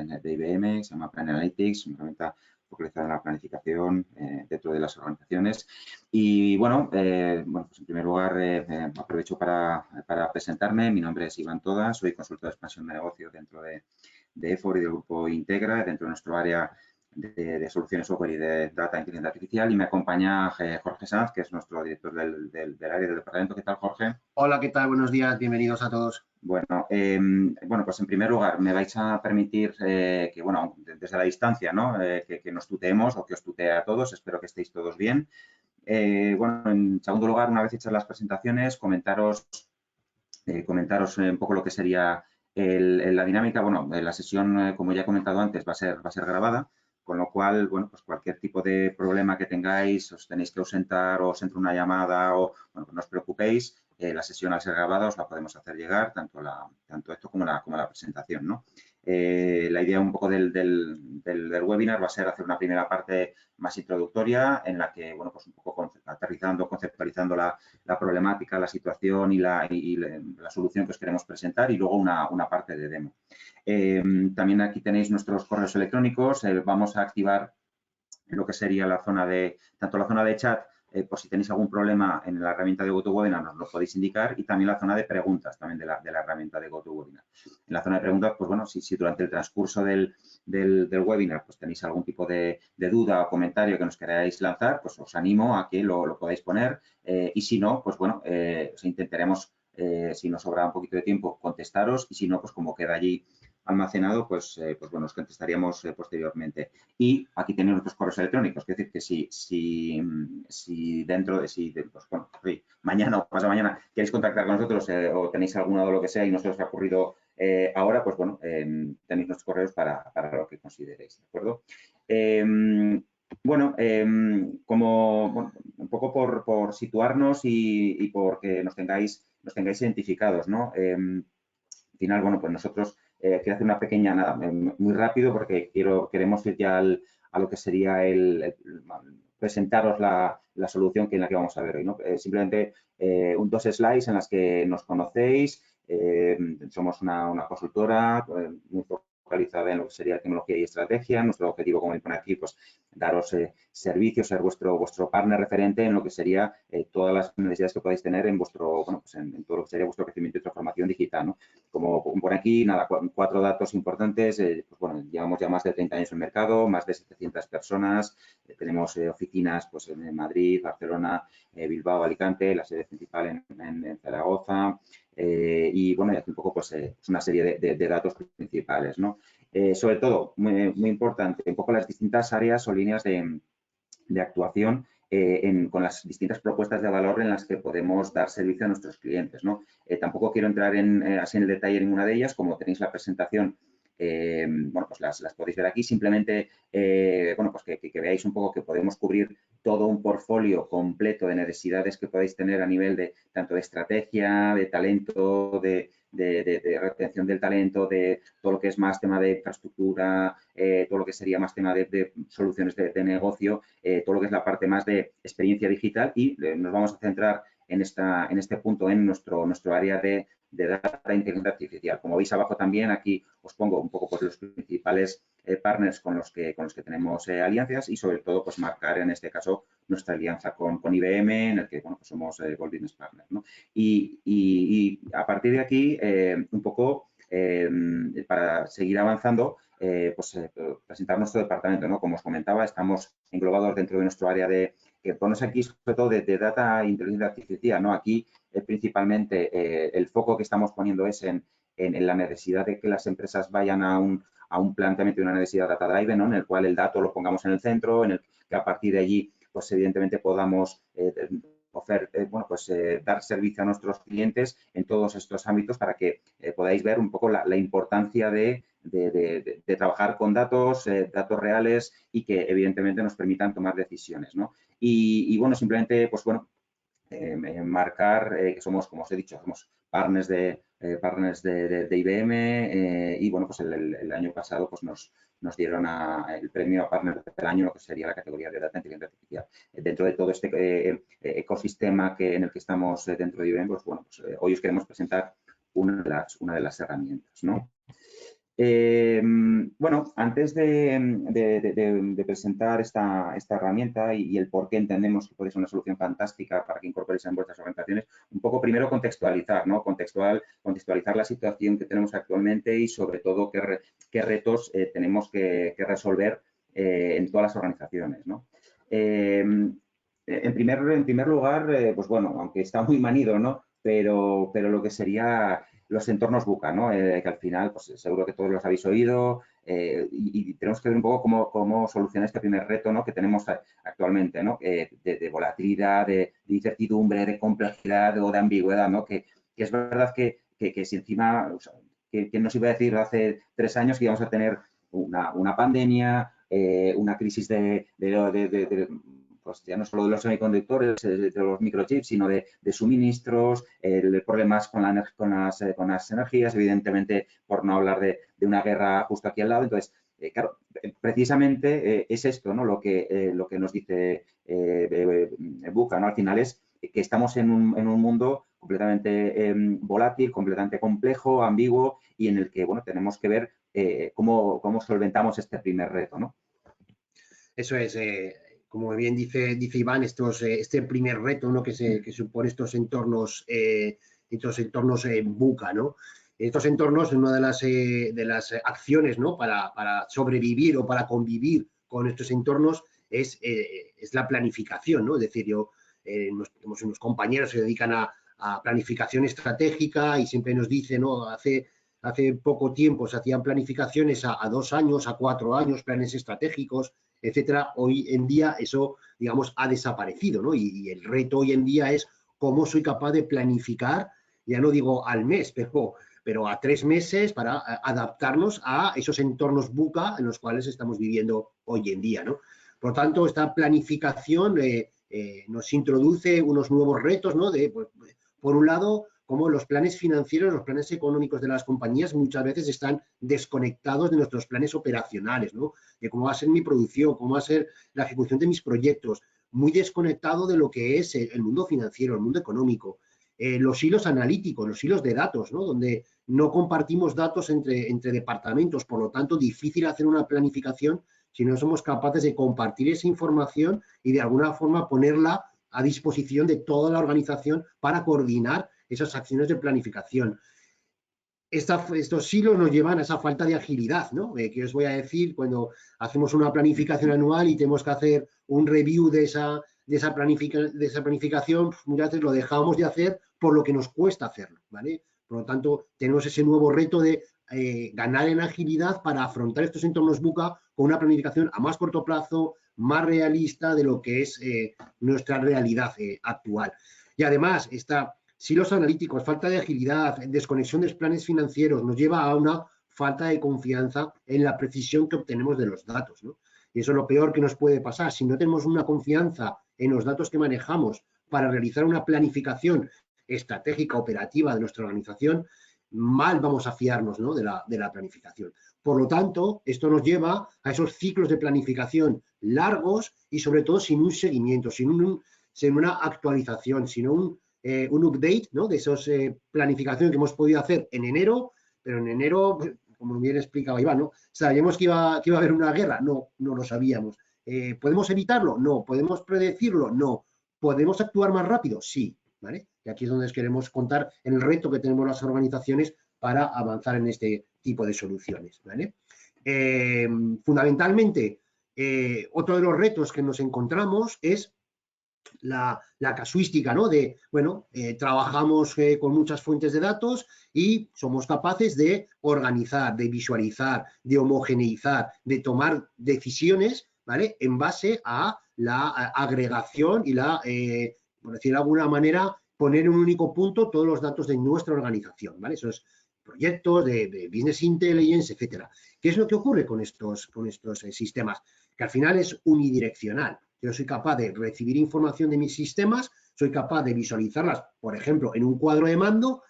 de IBM, se llama Plan Analytics, una herramienta focalizada en la planificación dentro de las organizaciones. Y bueno, pues en primer lugar aprovecho para presentarme. Mi nombre es Iván Toda, soy consultor de expansión de negocio dentro de EFOR y del grupo Integra, dentro de nuestro área de soluciones software y de data e inteligencia artificial, y me acompaña Jorge Sanz, que es nuestro director del área del departamento. ¿Qué tal, Jorge? Hola, ¿qué tal? Buenos días, bienvenidos a todos. Bueno, pues en primer lugar, me vais a permitir que, bueno, desde la distancia, ¿no? Que nos tuteemos o que os tutee a todos. Espero que estéis todos bien. Bueno, en segundo lugar, una vez hechas las presentaciones, comentaros un poco lo que sería la dinámica. Bueno, la sesión, como ya he comentado antes, va a ser grabada, con lo cual, bueno, pues cualquier tipo de problema que tengáis, os tenéis que ausentar o os entra una llamada o, bueno, no os preocupéis, la sesión al ser grabada os la podemos hacer llegar, tanto esto como la presentación, ¿no? La idea un poco del webinar va a ser hacer una primera parte más introductoria en la que, bueno, pues un poco aterrizando, conceptualizando la problemática, la situación y la solución que os queremos presentar, y luego una parte de demo. También aquí tenéis nuestros correos electrónicos. Vamos a activar lo que sería tanto la zona de chat, por si tenéis algún problema en la herramienta de GoToWebinar, nos lo podéis indicar, y también la zona de preguntas también de la herramienta de GoToWebinar. En la zona de preguntas, pues bueno, si durante el transcurso del webinar pues tenéis algún tipo de duda o comentario que nos queráis lanzar, pues os animo a que lo podáis poner, y si no, pues bueno, intentaremos, si nos sobra un poquito de tiempo, contestaros, y si no, pues como queda allí almacenado, pues bueno, os contestaríamos posteriormente. Y aquí tenéis nuestros correos electrónicos, es decir, que si pues, bueno, mañana o pasado mañana queréis contactar con nosotros o tenéis alguna o lo que sea y no se os ha ocurrido ahora, pues bueno, tenéis nuestros correos para lo que consideréis, ¿de acuerdo? Bueno, un poco por situarnos y porque nos tengáis identificados, ¿no? Al final, bueno, pues nosotros quiero hacer una pequeña, nada, muy rápido, porque queremos ir ya a lo que sería presentaros la solución en la que vamos a ver hoy, ¿no? Simplemente dos slides en las que nos conocéis. Somos una consultora muy focalizada en lo que sería tecnología y estrategia. Nuestro objetivo, como pone aquí, pues daros servicios, ser vuestro partner referente en lo que sería todas las necesidades que podáis tener en vuestro, bueno, pues en todo lo que sería vuestro crecimiento y transformación digital, ¿no? Como por aquí, nada, 4 datos importantes. Pues bueno, llevamos ya más de 30 años en el mercado, más de 700 personas. Tenemos oficinas pues en Madrid, Barcelona, Bilbao, Alicante, la sede principal en Zaragoza. Y bueno, y aquí un poco pues una serie de datos principales, ¿no? Sobre todo, muy importante, un poco las distintas áreas o líneas de actuación con las distintas propuestas de valor en las que podemos dar servicio a nuestros clientes, ¿no? Tampoco quiero entrar así en el detalle en ninguna de ellas. Como tenéis la presentación, bueno, pues las podéis ver aquí. Simplemente, bueno, pues que veáis un poco que podemos cubrir todo un portfolio completo de necesidades que podáis tener a nivel tanto de estrategia, de talento, de retención del talento, de todo lo que es más tema de infraestructura, todo lo que sería más tema de soluciones de negocio, todo lo que es la parte más de experiencia digital, y nos vamos a centrar en este punto en nuestro área de data e inteligencia artificial. Como veis abajo también, aquí os pongo un poco pues, los principales partners con los que tenemos alianzas, y sobre todo pues marcar en este caso nuestra alianza con IBM, en el que bueno, pues somos Gold Business Partner, ¿no? Y a partir de aquí, un poco para seguir avanzando, presentar nuestro departamento, ¿no? Como os comentaba, estamos englobados dentro de nuestro área que pones aquí sobre todo de data e inteligencia artificial, ¿no? Aquí principalmente el foco que estamos poniendo es en la necesidad de que las empresas vayan a un planteamiento de una necesidad data driven, ¿no? En el cual el dato lo pongamos en el centro, en el que a partir de allí, pues evidentemente podamos dar servicio a nuestros clientes en todos estos ámbitos, para que podáis ver un poco la importancia de trabajar con datos reales, y que evidentemente nos permitan tomar decisiones, ¿no? Y bueno, simplemente, pues bueno, marcar que somos, como os he dicho, somos partners de IBM, y bueno, pues el año pasado pues nos dieron el premio a Partner del Año, lo que sería la categoría de Data e Inteligencia Artificial. Dentro de todo este ecosistema en el que estamos dentro de IBM, pues bueno, pues hoy os queremos presentar una de las herramientas, ¿no? Bueno, antes de presentar esta herramienta y el por qué entendemos que puede ser una solución fantástica para que incorporéis en vuestras organizaciones, un poco primero contextualizar, ¿no? Contextualizar la situación que tenemos actualmente y sobre todo qué retos tenemos que resolver en todas las organizaciones, ¿no? En primer lugar, pues bueno, aunque está muy manido, ¿no? Pero lo que sería los entornos VUCA, ¿no? Que al final, pues seguro que todos los habéis oído y tenemos que ver un poco cómo solucionar este primer reto, ¿no? Que tenemos actualmente, ¿no? De volatilidad, de incertidumbre, de complejidad o de ambigüedad, ¿no? Que es verdad que si encima, o sea, ¿quién nos iba a decir hace 3 años que íbamos a tener una pandemia, una crisis pues ya no solo de los semiconductores, de los microchips, sino de suministros, problemas con las energías, evidentemente, por no hablar de una guerra justo aquí al lado. Entonces, claro, precisamente es esto, ¿no? Lo que nos dice VUCA, ¿no? Al final es que estamos en un mundo completamente volátil, completamente complejo, ambiguo y en el que, bueno, tenemos que ver cómo solventamos este primer reto, ¿no? Eso es, como bien dice Iván, este primer reto, ¿no? que supone estos entornos VUCA, ¿no? Estos entornos, una de las acciones, ¿no? para sobrevivir o para convivir con estos entornos es la planificación, ¿no? Es decir, tenemos unos compañeros que se dedican a planificación estratégica y siempre nos dicen, ¿no? Hace poco tiempo se hacían planificaciones a 2 años, a 4 años, planes estratégicos, etcétera. Hoy en día eso, digamos, ha desaparecido, ¿no? Y el reto hoy en día es cómo soy capaz de planificar, ya no digo al mes, pero a 3 meses para adaptarnos a esos entornos VUCA en los cuales estamos viviendo hoy en día, ¿no? Por lo tanto, esta planificación nos introduce unos nuevos retos, ¿no? Por un lado, como los planes financieros, los planes económicos de las compañías muchas veces están desconectados de nuestros planes operacionales, ¿no? De cómo va a ser mi producción, cómo va a ser la ejecución de mis proyectos, muy desconectado de lo que es el mundo financiero, el mundo económico. Los hilos analíticos, los hilos de datos, ¿no? Donde no compartimos datos entre departamentos, por lo tanto, difícil hacer una planificación si no somos capaces de compartir esa información y de alguna forma ponerla a disposición de toda la organización para coordinar esas acciones de planificación. Estos hilos nos llevan a esa falta de agilidad, ¿no? Que os voy a decir cuando hacemos una planificación anual y tenemos que hacer un review de esa planificación, pues muchas veces lo dejamos de hacer por lo que nos cuesta hacerlo, ¿vale? Por lo tanto, tenemos ese nuevo reto de ganar en agilidad para afrontar estos entornos VUCA con una planificación a más corto plazo, más realista de lo que es nuestra realidad actual. Y además, silos analíticos, falta de agilidad, desconexión de los planes financieros, nos lleva a una falta de confianza en la precisión que obtenemos de los datos, ¿no? Y eso es lo peor que nos puede pasar. Si no tenemos una confianza en los datos que manejamos para realizar una planificación estratégica, operativa de nuestra organización, mal vamos a fiarnos, ¿no? de la planificación. Por lo tanto, esto nos lleva a esos ciclos de planificación largos y sobre todo sin un seguimiento, sin una actualización, sin un update, ¿no? De esas planificaciones que hemos podido hacer en enero, pero en enero, como bien explicaba Iván, ¿no? ¿Sabíamos que iba a haber una guerra? No, no lo sabíamos. ¿Podemos evitarlo? No. ¿Podemos predecirlo? No. ¿Podemos actuar más rápido? Sí, ¿vale? Y aquí es donde queremos contar el reto que tenemos las organizaciones para avanzar en este tipo de soluciones, ¿vale? Fundamentalmente, otro de los retos que nos encontramos es la casuística, ¿no? De, bueno, trabajamos con muchas fuentes de datos y somos capaces de organizar, de visualizar, de homogeneizar, de tomar decisiones, ¿vale? En base a la agregación y por decirlo de alguna manera, poner en un único punto todos los datos de nuestra organización, ¿vale? Esos proyectos de business intelligence, etcétera. ¿Qué es lo que ocurre con estos sistemas? Que al final es unidireccional. Yo soy capaz de recibir información de mis sistemas, soy capaz de visualizarlas, por ejemplo, en un cuadro de mando.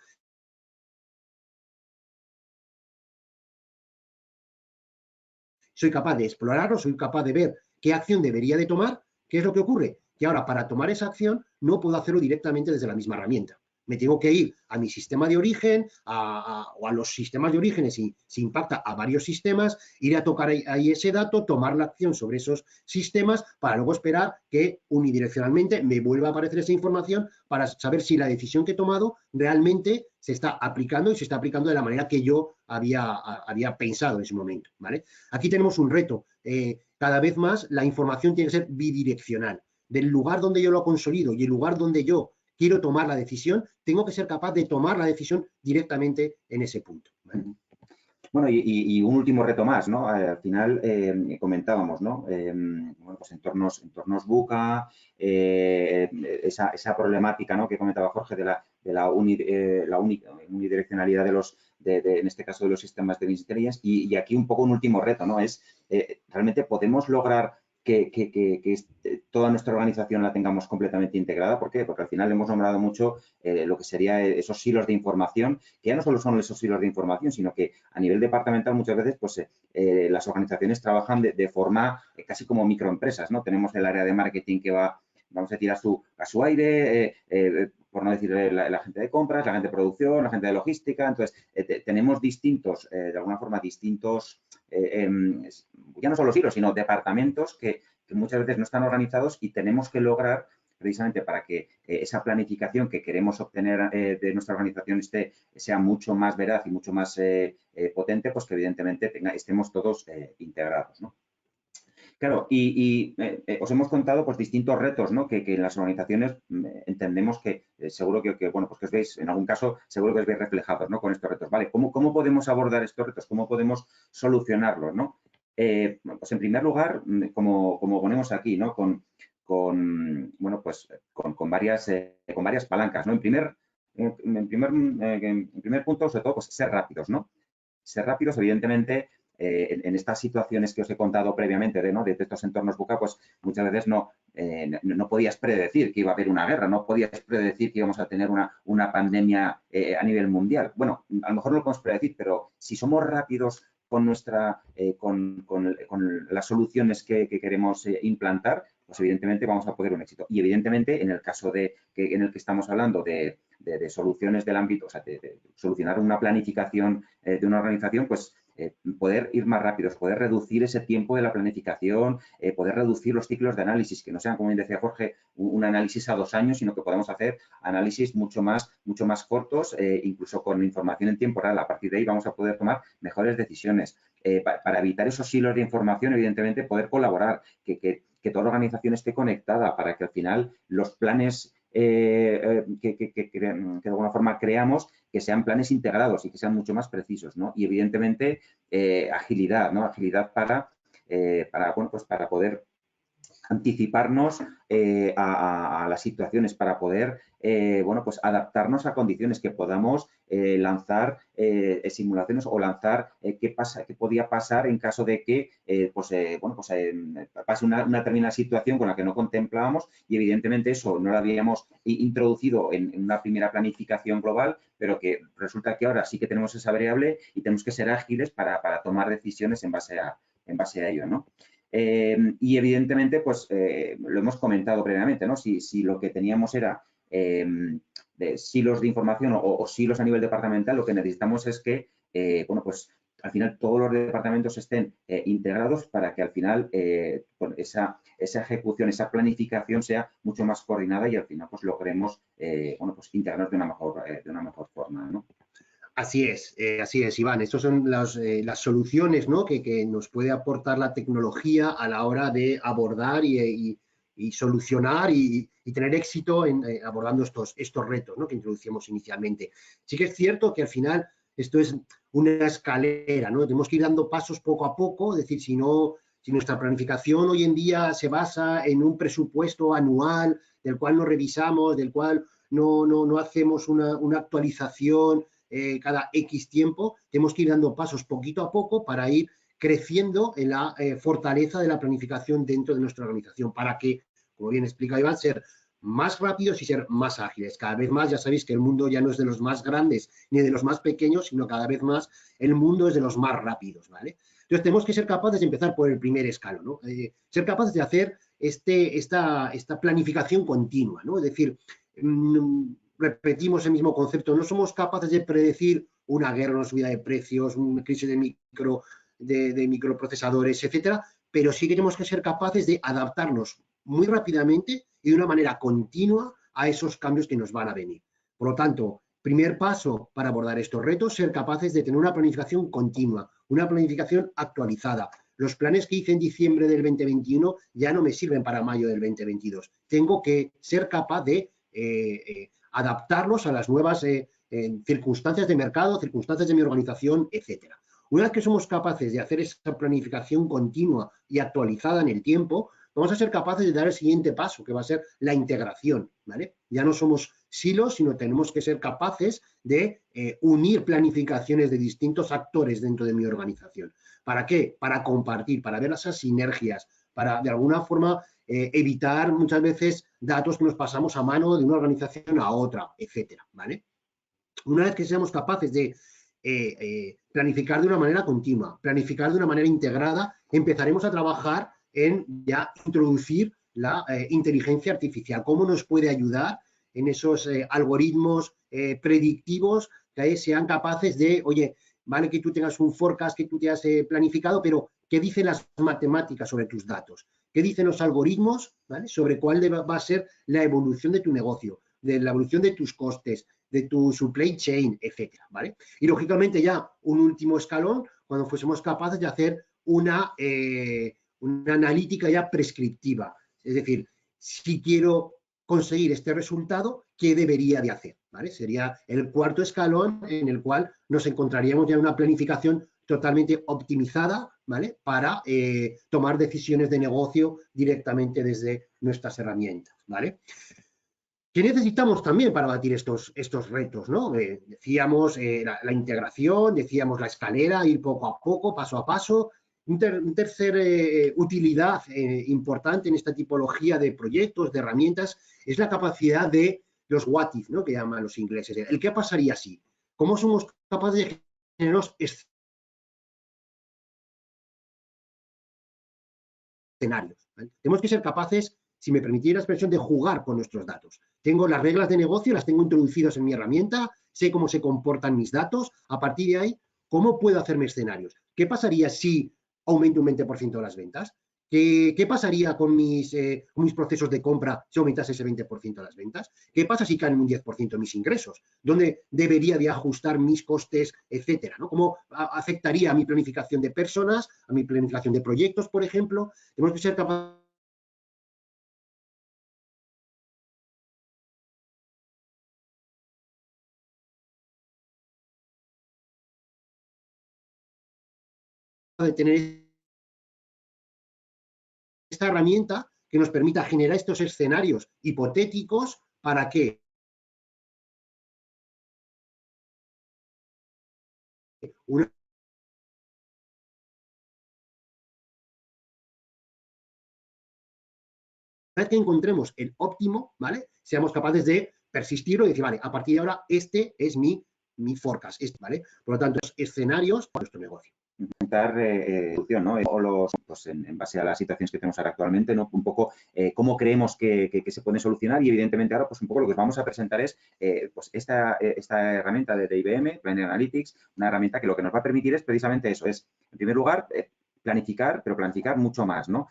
Soy capaz de explorarlo, soy capaz de ver qué acción debería de tomar. ¿Qué es lo que ocurre? Que ahora para tomar esa acción no puedo hacerlo directamente desde la misma herramienta. me tengo que ir a mi sistema de origen o a los sistemas de origen si impacta a varios sistemas, ir a tocar ahí ese dato, tomar la acción sobre esos sistemas para luego esperar que unidireccionalmente me vuelva a aparecer esa información para saber si la decisión que he tomado realmente se está aplicando y se está aplicando de la manera que yo había pensado en ese momento, ¿vale? Aquí tenemos un reto. Cada vez más la información tiene que ser bidireccional. Del lugar donde yo lo consolido y el lugar donde yo quiero tomar la decisión, tengo que ser capaz de tomar la decisión directamente en ese punto, ¿vale? Bueno, y un último reto más, ¿no? Al final comentábamos, ¿no? Bueno, pues entornos VUCA, esa problemática, ¿no? Que comentaba Jorge de la unidireccionalidad en este caso de los sistemas de ingeniería. Y aquí un poco un último reto, ¿no? Es realmente podemos lograr que toda nuestra organización la tengamos completamente integrada. ¿Por qué? Porque al final hemos nombrado mucho lo que sería esos silos de información, que ya no solo son esos silos de información, sino que a nivel departamental muchas veces pues, las organizaciones trabajan de forma casi como microempresas, ¿no? Tenemos el área de marketing que va, vamos a decir, a su aire, por no decir la gente de compras, la gente de producción, la gente de logística. Entonces, tenemos distintos, de alguna forma, distintos, ya no solo silos, sino departamentos que muchas veces no están organizados y tenemos que lograr precisamente para que esa planificación que queremos obtener de nuestra organización sea mucho más veraz y mucho más potente, pues que evidentemente estemos todos integrados, ¿no? Claro, y os hemos contado pues distintos retos, ¿no? que en las organizaciones entendemos que seguro que, bueno, pues que os veis, en algún caso, seguro que os veis reflejados, ¿no? Con estos retos. Vale, ¿cómo podemos abordar estos retos? ¿Cómo podemos solucionarlos, ¿no? Pues en primer lugar, como ponemos aquí, ¿no? Bueno, pues con varias palancas, ¿no? En primer punto, sobre todo, pues ser rápidos, ¿no? Ser rápidos, evidentemente, en estas situaciones que os he contado previamente de estos entornos VUCA, pues muchas veces no podías predecir que iba a haber una guerra, no podías predecir que íbamos a tener una pandemia a nivel mundial. Bueno, a lo mejor no lo podemos predecir, pero si somos rápidos con las soluciones que queremos implantar, pues evidentemente vamos a poder un éxito. Y evidentemente, en el caso en el que estamos hablando de soluciones del ámbito, o sea, de solucionar una planificación de una organización, pues poder ir más rápidos, poder reducir ese tiempo de la planificación, poder reducir los ciclos de análisis, que no sean, como bien decía Jorge, un análisis a 2 años, sino que podamos hacer análisis mucho más cortos, incluso con información en tiempo real. A partir de ahí vamos a poder tomar mejores decisiones. Para evitar esos hilos de información, evidentemente, poder colaborar, que toda la organización esté conectada para que al final los planes que de alguna forma creamos, que sean planes integrados y que sean mucho más precisos, ¿no? Y evidentemente agilidad, ¿no? Agilidad bueno, pues para poder anticiparnos a las situaciones, para poder bueno, pues adaptarnos a condiciones, que podamos lanzar simulaciones o lanzar qué podía pasar en caso de que bueno, pues, pase una determinada situación con la que no contemplábamos, y evidentemente eso no lo habíamos introducido en una primera planificación global, pero que resulta que ahora sí que tenemos esa variable y tenemos que ser ágiles para tomar decisiones en base a ello, ¿no? Y evidentemente, pues lo hemos comentado previamente, ¿no? Si lo que teníamos era de silos de información o silos a nivel departamental, lo que necesitamos es que, bueno, pues al final todos los departamentos estén integrados para que al final bueno, esa ejecución, esa planificación sea mucho más coordinada y al final pues logremos bueno, pues integrarnos de una mejor forma, ¿no? Así es, Iván. Estas son las soluciones, ¿no? que nos puede aportar la tecnología a la hora de abordar y solucionar y tener éxito en abordando estos retos, ¿no? que introducimos inicialmente. Sí que es cierto que al final esto es una escalera, ¿no? Tenemos que ir dando pasos poco a poco, es decir, si nuestra planificación hoy en día se basa en un presupuesto anual del cual no revisamos, del cual no hacemos una actualización cada X tiempo, tenemos que ir dando pasos poquito a poco para ir creciendo en la fortaleza de la planificación dentro de nuestra organización, para que, como bien explica Iván, ser más rápidos y ser más ágiles. Cada vez más, ya sabéis que el mundo ya no es de los más grandes ni de los más pequeños, sino cada vez más el mundo es de los más rápidos, ¿vale? Entonces tenemos que ser capaces de empezar por el primer escalón, ¿no? Ser capaces de hacer esta planificación continua, ¿no? Es decir, repetimos el mismo concepto, no somos capaces de predecir una guerra, una subida de precios, una crisis de microprocesadores, etcétera, pero sí que tenemos que ser capaces de adaptarnos muy rápidamente y de una manera continua a esos cambios que nos van a venir. Por lo tanto, primer paso para abordar estos retos, ser capaces de tener una planificación continua, una planificación actualizada. Los planes que hice en diciembre del 2021 ya no me sirven para mayo del 2022. Tengo que ser capaz de adaptarlos a las nuevas circunstancias de mercado, circunstancias de mi organización, etcétera. Una vez que somos capaces de hacer esa planificación continua y actualizada en el tiempo, vamos a ser capaces de dar el siguiente paso, que va a ser la integración, ¿vale? Ya no somos silos, sino tenemos que ser capaces de unir planificaciones de distintos actores dentro de mi organización. ¿Para qué? Para compartir, para ver esas sinergias, para de alguna forma evitar muchas veces datos que nos pasamos a mano de una organización a otra, etcétera, ¿vale? Una vez que seamos capaces de planificar de una manera continua, planificar de una manera integrada, empezaremos a trabajar en ya introducir la inteligencia artificial, cómo nos puede ayudar en esos algoritmos predictivos que sean capaces de, oye, vale que tú tengas un forecast que tú te has planificado, pero ¿qué dicen las matemáticas sobre tus datos? ¿Qué dicen los algoritmos, ¿vale? Sobre cuál va a ser la evolución de tu negocio, de la evolución de tus costes, de tu supply chain, etcétera, ¿vale? Y lógicamente ya un último escalón, cuando fuésemos capaces de hacer una analítica ya prescriptiva. Es decir, si quiero conseguir este resultado, ¿qué debería de hacer? ¿Vale? Sería el cuarto escalón en el cual nos encontraríamos ya en una planificación totalmente optimizada, ¿vale? Para tomar decisiones de negocio directamente desde nuestras herramientas, ¿vale? ¿Qué necesitamos también para batir estos retos, ¿no? Decíamos la integración, decíamos la escalera, ir poco a poco, paso a paso. Un tercer utilidad importante en esta tipología de proyectos, de herramientas, es la capacidad de los what if, ¿no? Que llaman los ingleses. El qué pasaría si. ¿Cómo somos capaces de generar escenarios? ¿Vale? Tenemos que ser capaces, si me permitís la expresión, de jugar con nuestros datos. Tengo las reglas de negocio, las tengo introducidas en mi herramienta, sé cómo se comportan mis datos, a partir de ahí, ¿cómo puedo hacerme escenarios? ¿Qué pasaría si aumento un 20% las ventas? ¿Qué pasaría con mis procesos de compra si aumentase ese 20% las ventas? ¿Qué pasa si caen un 10% mis ingresos? ¿Dónde debería de ajustar mis costes, etcétera? ¿No? ¿Cómo afectaría a mi planificación de personas, a mi planificación de proyectos, por ejemplo? Tenemos que ser capaces de tener esta herramienta que nos permita generar estos escenarios hipotéticos para que una vez que encontremos el óptimo, ¿vale? Seamos capaces de persistir y decir, vale, a partir de ahora este es mi forecast, ¿vale? Por lo tanto, escenarios para nuestro negocio. Intentar solución, ¿no? O los, pues en base a las situaciones que tenemos ahora actualmente, ¿no? Un poco cómo creemos que se pueden solucionar y evidentemente ahora pues un poco lo que os vamos a presentar es pues esta herramienta de IBM, Planning Analytics, una herramienta que lo que nos va a permitir es precisamente eso, es en primer lugar planificar, pero planificar mucho más, ¿no?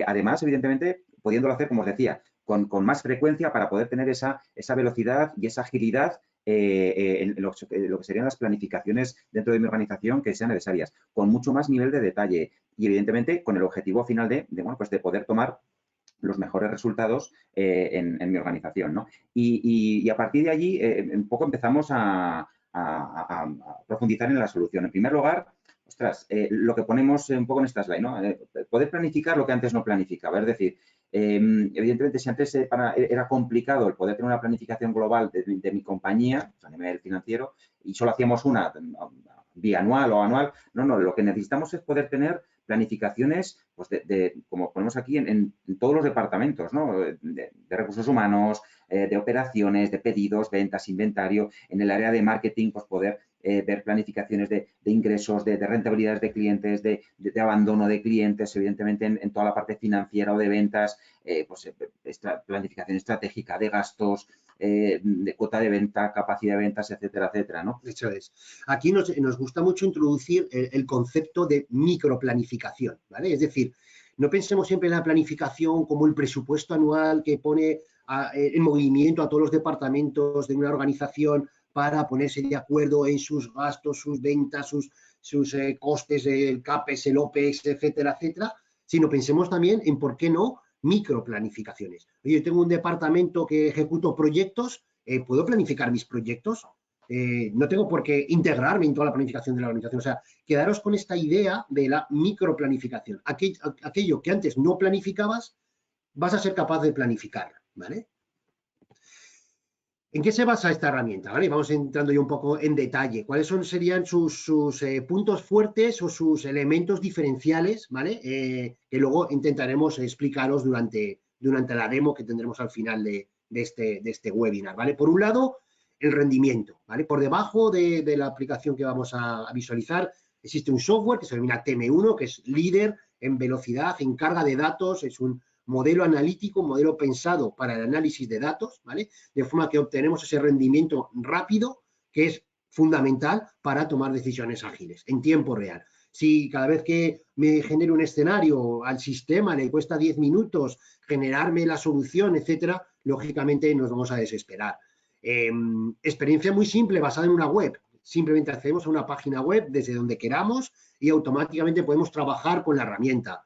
Además, evidentemente, pudiéndolo hacer, como os decía, con más frecuencia para poder tener esa velocidad y esa agilidad en lo que serían las planificaciones dentro de mi organización que sean necesarias, con mucho más nivel de detalle y, evidentemente, con el objetivo final bueno, pues de poder tomar los mejores resultados en mi organización, ¿no? Y a partir de allí, un poco empezamos a profundizar en la solución. En primer lugar, ostras, lo que ponemos un poco en esta slide, ¿no? Poder planificar lo que antes no planificaba. Es decir, evidentemente, si antes era complicado el poder tener una planificación global de mi compañía, a nivel financiero, y solo hacíamos una bianual o anual, no, lo que necesitamos es poder tener planificaciones, pues como ponemos aquí, en todos los departamentos, ¿no? De recursos humanos, de operaciones, de pedidos, ventas, inventario, en el área de marketing, pues poder ver planificaciones de ingresos, de rentabilidades de clientes, de abandono de clientes, evidentemente en toda la parte financiera o de ventas, pues planificación estratégica de gastos, de cuota de venta, capacidad de ventas, etcétera, etcétera, ¿no? Eso es. Aquí nos gusta mucho introducir el concepto de microplanificación, ¿vale? Es decir, no pensemos siempre en la planificación como el presupuesto anual que pone en movimiento a todos los departamentos de una organización para ponerse de acuerdo en sus gastos, sus ventas, sus costes, el CAPEX, el OPEX, etcétera, etcétera, sino pensemos también en, ¿por qué no?, microplanificaciones. Yo tengo un departamento que ejecuto proyectos, ¿puedo planificar mis proyectos? No tengo por qué integrarme en toda la planificación de la organización. O sea, quedaros con esta idea de la microplanificación. Aquello que antes no planificabas, vas a ser capaz de planificar, ¿vale? ¿En qué se basa esta herramienta? ¿Vale? Vamos entrando ya un poco en detalle. ¿Cuáles serían sus puntos fuertes o sus elementos diferenciales? ¿Vale? Que luego intentaremos explicaros durante la demo que tendremos al final de este webinar. ¿Vale? Por un lado, el rendimiento. ¿Vale? Por debajo de la aplicación que vamos a visualizar existe un software que se denomina TM1, que es líder en velocidad, en carga de datos, es un modelo analítico, un modelo pensado para el análisis de datos, ¿vale? De forma que obtenemos ese rendimiento rápido que es fundamental para tomar decisiones ágiles en tiempo real. Si cada vez que me genere un escenario al sistema le cuesta 10 minutos generarme la solución, etcétera, lógicamente nos vamos a desesperar. Experiencia muy simple basada en una web. Simplemente accedemos a una página web desde donde queramos y automáticamente podemos trabajar con la herramienta.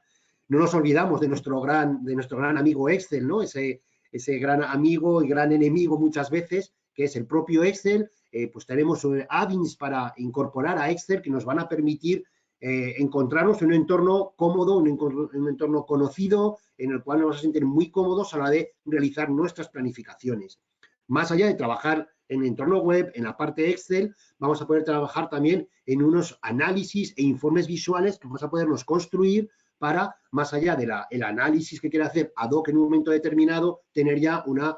No nos olvidamos de nuestro gran amigo Excel, ¿no? Ese gran amigo y gran enemigo muchas veces, que es el propio Excel. Pues tenemos add-ins para incorporar a Excel que nos van a permitir encontrarnos en un entorno cómodo, en un entorno conocido, en el cual nos vamos a sentir muy cómodos a la hora de realizar nuestras planificaciones. Más allá de trabajar en el entorno web, en la parte Excel, vamos a poder trabajar también en unos análisis e informes visuales que vamos a podernos construir para, más allá del análisis que quiera hacer ad hoc en un momento determinado, tener ya una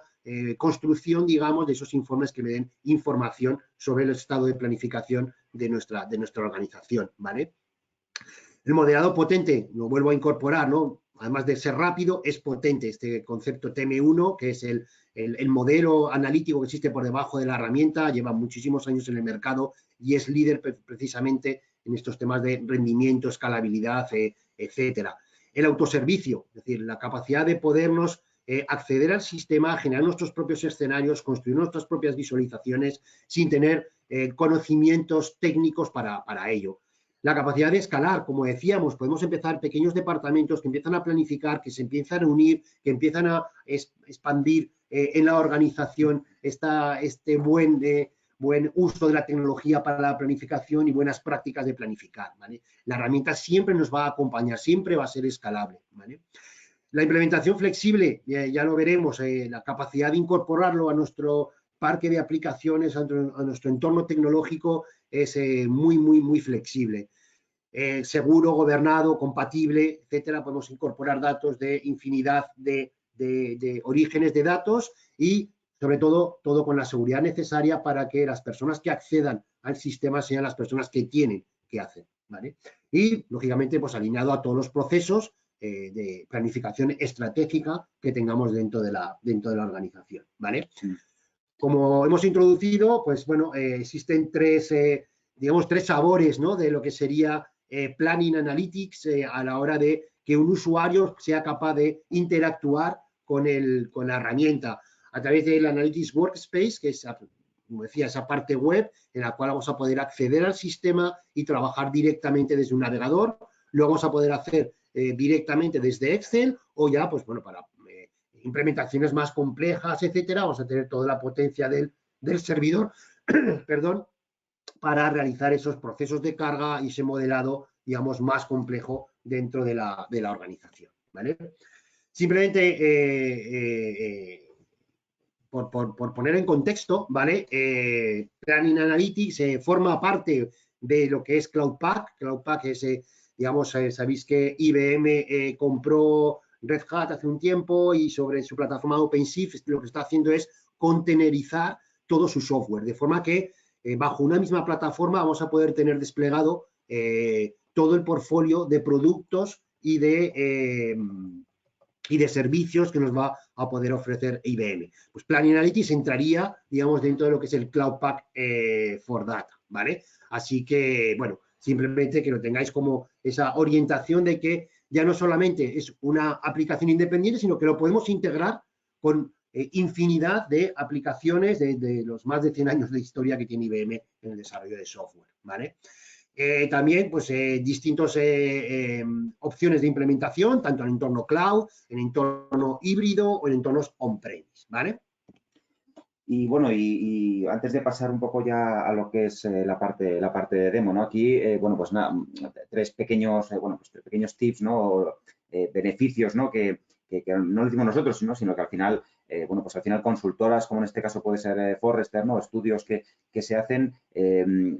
construcción, digamos, de esos informes que me den información sobre el estado de planificación de nuestra organización, ¿vale? El modelado potente, lo vuelvo a incorporar, ¿no? Además de ser rápido, es potente este concepto TM1, que es el modelo analítico que existe por debajo de la herramienta, lleva muchísimos años en el mercado y es líder precisamente en estos temas de rendimiento, escalabilidad, etcétera. El autoservicio, es decir, la capacidad de podernos acceder al sistema, generar nuestros propios escenarios, construir nuestras propias visualizaciones sin tener conocimientos técnicos para ello. La capacidad de escalar, como decíamos, podemos empezar pequeños departamentos que empiezan a planificar, que se empiezan a unir, que empiezan a expandir en la organización este buen uso de la tecnología para la planificación y buenas prácticas de planificar, ¿vale? La herramienta siempre nos va a acompañar, siempre va a ser escalable, ¿vale? La implementación flexible, ya lo veremos, la capacidad de incorporarlo a nuestro parque de aplicaciones, a nuestro entorno tecnológico es muy flexible. Seguro, gobernado, compatible, etcétera. Podemos incorporar datos de infinidad de orígenes de datos y, sobre todo con la seguridad necesaria para que las personas que accedan al sistema sean las personas que tienen que hacer, ¿vale? Y, lógicamente, pues alineado a todos los procesos de planificación estratégica que tengamos dentro de la organización, ¿vale? Sí. Como hemos introducido, pues bueno, existen tres sabores, ¿no?, de lo que sería Planning Analytics a la hora de que un usuario sea capaz de interactuar con la herramienta a través del Analytics Workspace, que es, como decía, esa parte web en la cual vamos a poder acceder al sistema y trabajar directamente desde un navegador. Lo vamos a poder hacer directamente desde Excel o ya, pues bueno, para implementaciones más complejas, etcétera, vamos a tener toda la potencia del servidor, perdón, para realizar esos procesos de carga y ese modelado, digamos, más complejo dentro de la organización, ¿vale? Simplemente, por poner en contexto, ¿vale? Planning Analytics forma parte de lo que es Cloud Pak. Cloud Pak es, digamos, sabéis que IBM compró Red Hat hace un tiempo y sobre su plataforma OpenShift lo que está haciendo es contenerizar todo su software, de forma que bajo una misma plataforma vamos a poder tener desplegado todo el portfolio de productos y de y de servicios que nos va a poder ofrecer IBM. Pues Planning Analytics entraría, digamos, dentro de lo que es el Cloud Pak for Data, ¿vale? Así que, bueno, simplemente que lo tengáis como esa orientación de que ya no solamente es una aplicación independiente, sino que lo podemos integrar con infinidad de aplicaciones de los más de 100 años de historia que tiene IBM en el desarrollo de software, ¿vale? También, pues, distintas opciones de implementación, tanto en entorno cloud, en entorno híbrido o en entornos on-premise, ¿vale? Y bueno, y antes de pasar un poco ya a lo que es la parte de demo, ¿no? Aquí, bueno, pues nada, tres pequeños tips, ¿no? Beneficios, ¿no? Que no lo decimos nosotros, sino que al final, bueno, pues al final consultoras, como en este caso puede ser Forrester, ¿no? Estudios que se hacen,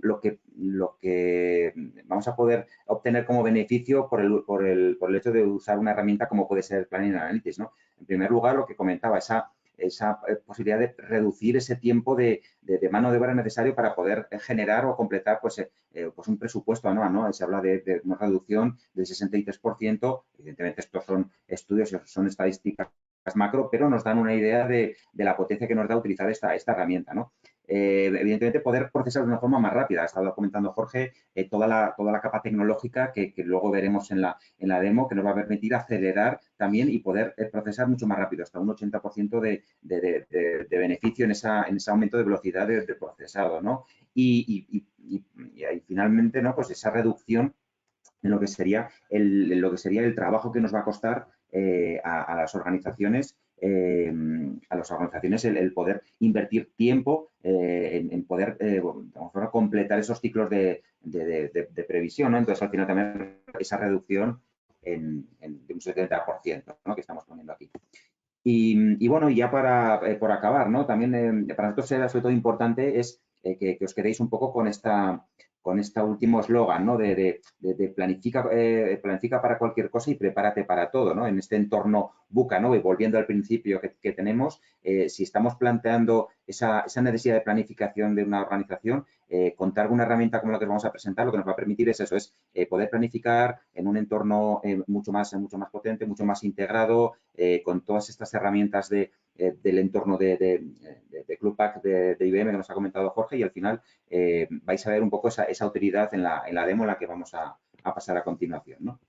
lo que vamos a poder obtener como beneficio por el hecho de usar una herramienta como puede ser Planning Analytics, ¿no? En primer lugar, lo que comentaba, esa posibilidad de reducir ese tiempo de mano de obra necesario para poder generar o completar pues un presupuesto anual, ¿no? Se habla de una reducción del 63%, evidentemente estos son estudios, son estadísticas macro, pero nos dan una idea de la potencia que nos da utilizar esta herramienta, ¿no? Evidentemente, poder procesar de una forma más rápida. Ha estado comentando Jorge toda la capa tecnológica que luego veremos en la demo, que nos va a permitir acelerar también y poder procesar mucho más rápido, hasta un 80% de beneficio en ese aumento de velocidad de procesado, ¿no? Y finalmente, ¿no? Pues esa reducción en lo que sería el trabajo que nos va a costar a las organizaciones el poder invertir tiempo en poder completar esos ciclos de previsión, ¿no? Entonces, al final también esa reducción de un 70%, ¿no? Que estamos poniendo aquí. Y bueno, ya por acabar, ¿no? También para nosotros era sobre todo importante es que os quedéis un poco con este último eslogan, ¿no? De planifica para cualquier cosa y prepárate para todo, ¿no? En este entorno VUCA, ¿no? Y volviendo al principio que tenemos, si estamos planteando esa necesidad de planificación de una organización, contar con una herramienta como la que vamos a presentar, lo que nos va a permitir es eso, es poder planificar en un entorno mucho más potente, mucho más integrado, con todas estas herramientas del entorno de Cloud Pak de IBM que nos ha comentado Jorge, y al final vais a ver un poco esa utilidad en la demo en la que vamos a pasar a continuación, ¿no?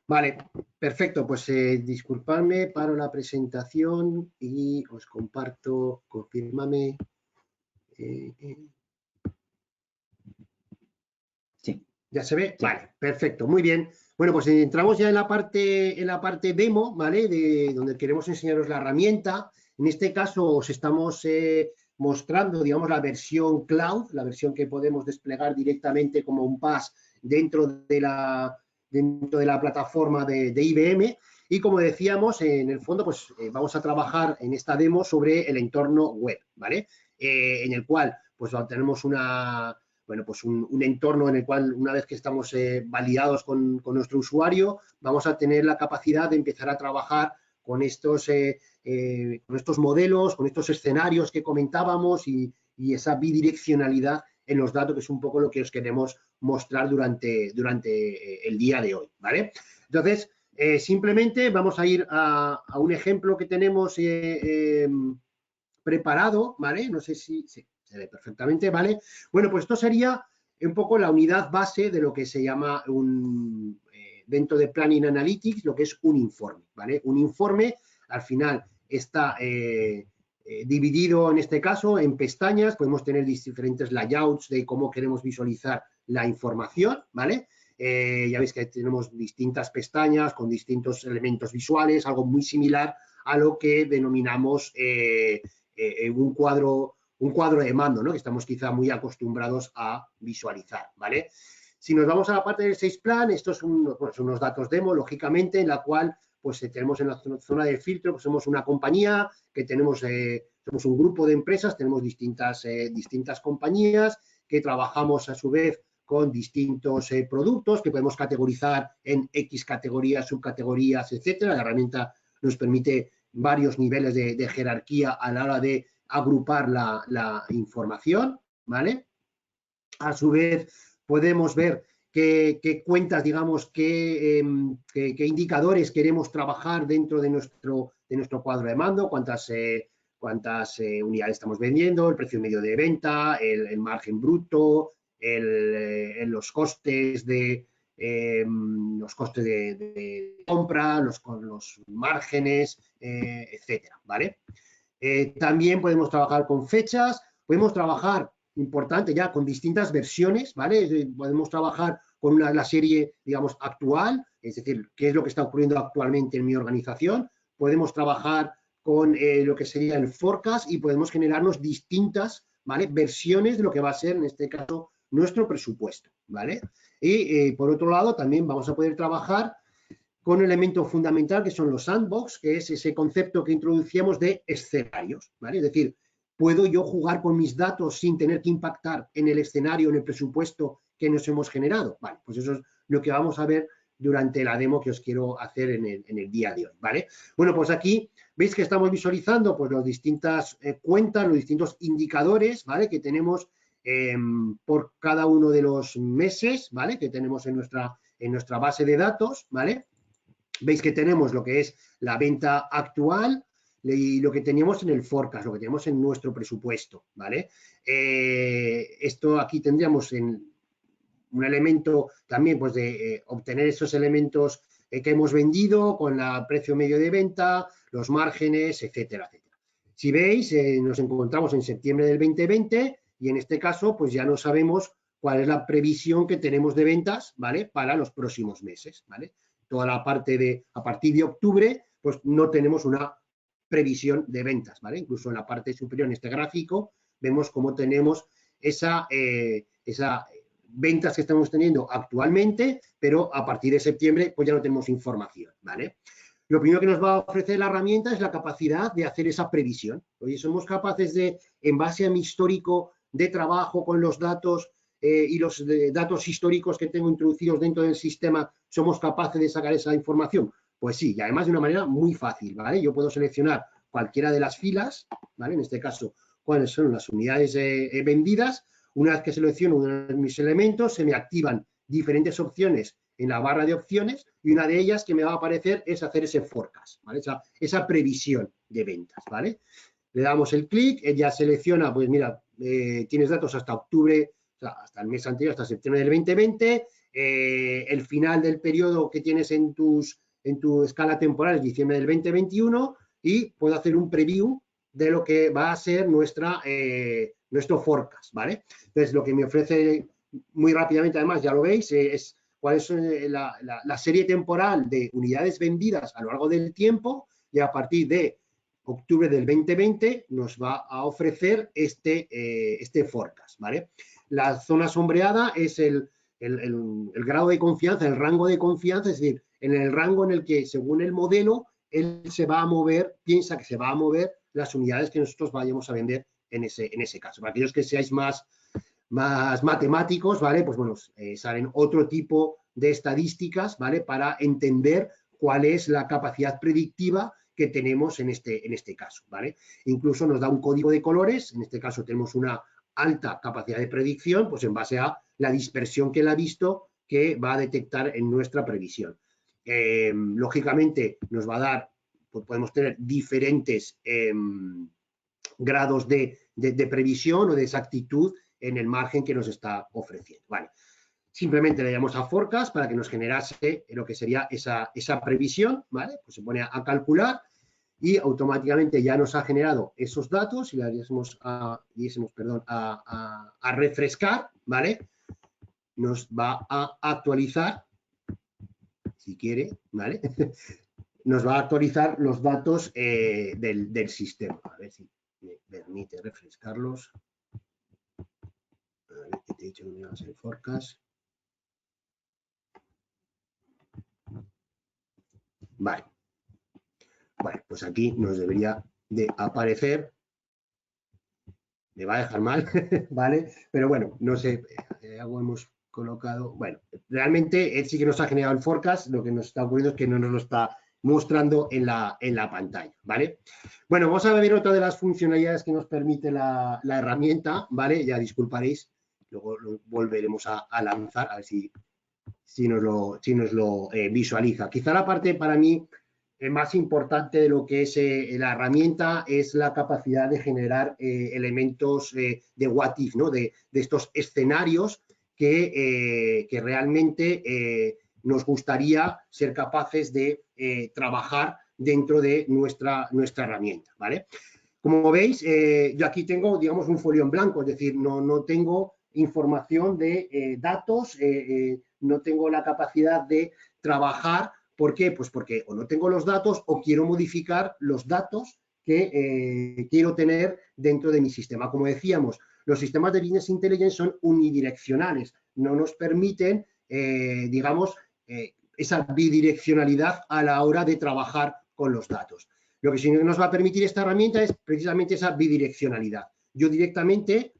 Vale, perfecto. Pues disculpadme, paro la presentación y os comparto, confírmame. Sí. ¿Ya se ve? Sí. Vale, perfecto, muy bien. Bueno, pues entramos ya en la parte demo, ¿vale? De donde queremos enseñaros la herramienta. En este caso os estamos mostrando, digamos, la versión cloud, la versión que podemos desplegar directamente como un PaaS dentro de la plataforma de IBM. Y como decíamos, en el fondo, pues vamos a trabajar en esta demo sobre el entorno web, ¿vale? En el cual, pues tenemos un entorno en el cual, una vez que estamos validados con nuestro usuario, vamos a tener la capacidad de empezar a trabajar con estos modelos, con estos escenarios que comentábamos y esa bidireccionalidad en los datos, que es un poco lo que os queremos mostrar durante el día de hoy, ¿vale? Entonces, simplemente vamos a ir a un ejemplo que tenemos preparado, ¿vale? No sé si se ve perfectamente, ¿vale? Bueno, pues esto sería un poco la unidad base de lo que se llama dentro de Planning Analytics, lo que es un informe, ¿vale? Un informe, al final, está dividido, en este caso, en pestañas. Podemos tener diferentes layouts de cómo queremos visualizar la información, ¿vale? Ya veis que tenemos distintas pestañas con distintos elementos visuales, algo muy similar a lo que denominamos un cuadro de mando, ¿no? Que estamos quizá muy acostumbrados a visualizar, ¿vale? Si nos vamos a la parte del 6 plan, estos son unos datos demo, lógicamente, en la cual pues tenemos en la zona de filtro, pues somos una compañía que somos un grupo de empresas, tenemos distintas compañías que trabajamos a su vez con distintos productos que podemos categorizar en X categorías, subcategorías, etcétera. La herramienta nos permite varios niveles de jerarquía a la hora de agrupar la información, ¿vale? A su vez, podemos ver qué cuentas, digamos, qué indicadores queremos trabajar dentro de nuestro cuadro de mando, cuántas unidades estamos vendiendo, el precio medio de venta, el margen bruto, los costes de compra, los márgenes, etcétera, ¿vale? También podemos trabajar con fechas, podemos trabajar, importante ya, con distintas versiones, ¿vale? Podemos trabajar con la serie, digamos, actual, es decir, qué es lo que está ocurriendo actualmente en mi organización. Podemos trabajar con lo que sería el forecast y podemos generarnos distintas, ¿vale?, versiones de lo que va a ser, en este caso, nuestro presupuesto, ¿vale? Y, por otro lado, también vamos a poder trabajar con un elemento fundamental que son los sandbox, que es ese concepto que introducíamos de escenarios, ¿vale? Es decir, ¿puedo yo jugar con mis datos sin tener que impactar en el escenario, en el presupuesto que nos hemos generado? Vale, pues eso es lo que vamos a ver durante la demo que os quiero hacer en el día de hoy, ¿vale? Bueno, pues aquí veis que estamos visualizando pues las distintas cuentas, los distintos indicadores, ¿vale?, que tenemos por cada uno de los meses, ¿vale?, que tenemos en nuestra base de datos, ¿vale? Veis que tenemos lo que es la venta actual y lo que teníamos en el forecast, lo que tenemos en nuestro presupuesto, ¿vale? Esto aquí tendríamos un elemento también pues de obtener esos elementos que hemos vendido con el precio medio de venta, los márgenes, etcétera, etcétera. Si veis, nos encontramos en septiembre del 2020 y en este caso pues ya no sabemos cuál es la previsión que tenemos de ventas, ¿vale?, para los próximos meses, ¿vale? Toda la parte a partir de octubre, pues no tenemos una previsión de ventas, ¿vale? Incluso en la parte superior, en este gráfico, vemos cómo tenemos esa ventas que estamos teniendo actualmente, pero a partir de septiembre, pues ya no tenemos información, ¿vale? Lo primero que nos va a ofrecer la herramienta es la capacidad de hacer esa previsión. Oye, somos capaces de, en base a mi histórico de trabajo con los datos y los datos históricos que tengo introducidos dentro del sistema, ¿somos capaces de sacar esa información? Pues sí, y además de una manera muy fácil, ¿vale? Yo puedo seleccionar cualquiera de las filas, ¿vale? En este caso, cuáles son las unidades vendidas. Una vez que selecciono uno de mis elementos, se me activan diferentes opciones en la barra de opciones y una de ellas que me va a aparecer es hacer ese forecast, ¿vale? Esa previsión de ventas, ¿vale? Le damos el clic, ella selecciona, pues mira, tienes datos hasta octubre, o sea, hasta el mes anterior, hasta septiembre del 2020, el final del periodo que tienes en tu escala temporal es diciembre del 2021 y puedo hacer un preview de lo que va a ser nuestro forecast, ¿vale? Entonces, lo que me ofrece muy rápidamente, además, ya lo veis, es cuál es la serie temporal de unidades vendidas a lo largo del tiempo y a partir de octubre del 2020 nos va a ofrecer este forecast, ¿vale? La zona sombreada es el grado de confianza, el rango de confianza, es decir, en el rango en el que, según el modelo, él se va a mover, piensa que se va a mover las unidades que nosotros vayamos a vender en ese caso. Para aquellos que seáis más matemáticos, ¿vale? Pues bueno, salen otro tipo de estadísticas, ¿vale?, para entender cuál es la capacidad predictiva que tenemos en este caso, ¿vale? Incluso nos da un código de colores, en este caso tenemos una alta capacidad de predicción, pues en base a la dispersión que él ha visto que va a detectar en nuestra previsión. Lógicamente nos va a dar, pues podemos tener diferentes grados de previsión o de exactitud en el margen que nos está ofreciendo, ¿vale? Simplemente le damos a forecast para que nos generase lo que sería esa previsión, ¿vale? Pues se pone a calcular y automáticamente ya nos ha generado esos datos y le diésemos a refrescar, ¿vale? Nos va a actualizar, si quiere, ¿vale? Nos va a actualizar los datos del sistema. A ver si me permite refrescarlos. A ver, que te he dicho que me ibas a hacer forecast. Vale. Bueno, pues aquí nos debería de aparecer. Me va a dejar mal, ¿vale? Pero bueno, no sé, algo hemos colocado. Bueno, realmente él sí que nos ha generado el forecast, lo que nos está ocurriendo es que no nos lo está mostrando en la pantalla, ¿vale? Bueno, vamos a ver otra de las funcionalidades que nos permite la herramienta, ¿vale? Ya disculparéis, luego lo volveremos a lanzar, a ver si si nos lo visualiza. Quizá la parte para mí más importante de lo que es la herramienta es la capacidad de generar elementos de what if, ¿no? De estos escenarios que realmente nos gustaría ser capaces de trabajar dentro de nuestra herramienta, ¿vale? Como veis, yo aquí tengo, digamos, un folio en blanco, es decir, no tengo información de datos, no tengo la capacidad de trabajar. ¿Por qué? Pues porque o no tengo los datos o quiero modificar los datos que quiero tener dentro de mi sistema. Como decíamos, los sistemas de Business Intelligence son unidireccionales, no nos permiten, digamos, esa bidireccionalidad a la hora de trabajar con los datos. Lo que sí nos va a permitir esta herramienta es precisamente esa bidireccionalidad. Yo directamente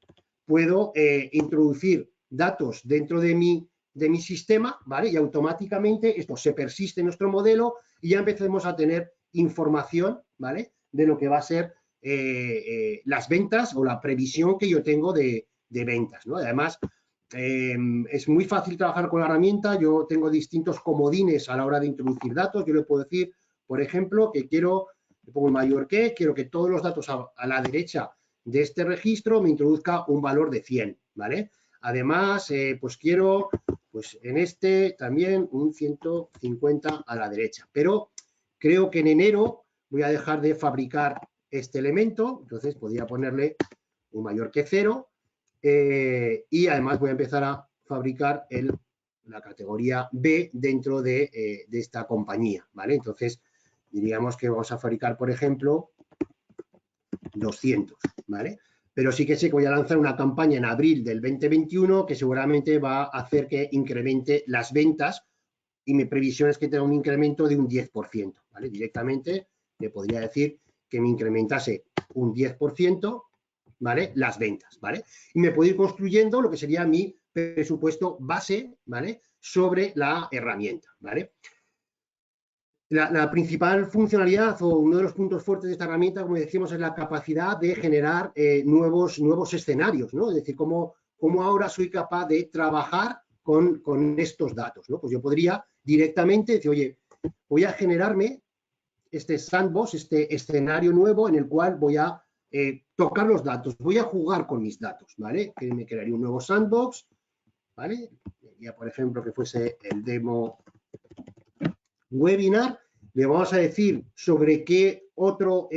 puedo introducir datos dentro de mi sistema, ¿vale? Y automáticamente esto se persiste en nuestro modelo y ya empecemos a tener información, ¿vale? De lo que va a ser las ventas o la previsión que yo tengo de ventas, ¿no? Además, es muy fácil trabajar con la herramienta. Yo tengo distintos comodines a la hora de introducir datos. Yo le puedo decir, por ejemplo, que quiero, le pongo el mayor que, quiero que todos los datos a la derecha de este registro me introduzca un valor de 100, ¿vale? Además, pues quiero, pues en este también un 150 a la derecha. Pero creo que en enero voy a dejar de fabricar este elemento, entonces podría ponerle un mayor que 0 y además voy a empezar a fabricar la categoría B dentro de esta compañía, ¿vale? Entonces, diríamos que vamos a fabricar, por ejemplo, 200, ¿vale? Pero sí que sé que voy a lanzar una campaña en abril del 2021 que seguramente va a hacer que incremente las ventas y mi previsión es que tenga un incremento de un 10%, ¿vale? Directamente le podría decir que me incrementase un 10%, ¿vale? Las ventas, ¿vale? Y me puedo ir construyendo lo que sería mi presupuesto base, ¿vale? Sobre la herramienta, ¿vale? La principal funcionalidad o uno de los puntos fuertes de esta herramienta, como decíamos, es la capacidad de generar nuevos escenarios, ¿no? Es decir, cómo ahora soy capaz de trabajar con estos datos, ¿no? Pues yo podría directamente decir, oye, voy a generarme este sandbox, este escenario nuevo en el cual voy a tocar los datos, voy a jugar con mis datos, ¿vale? Que me crearía un nuevo sandbox, ¿vale? Ya, por ejemplo, que fuese el demo webinar, le vamos a decir sobre qué otro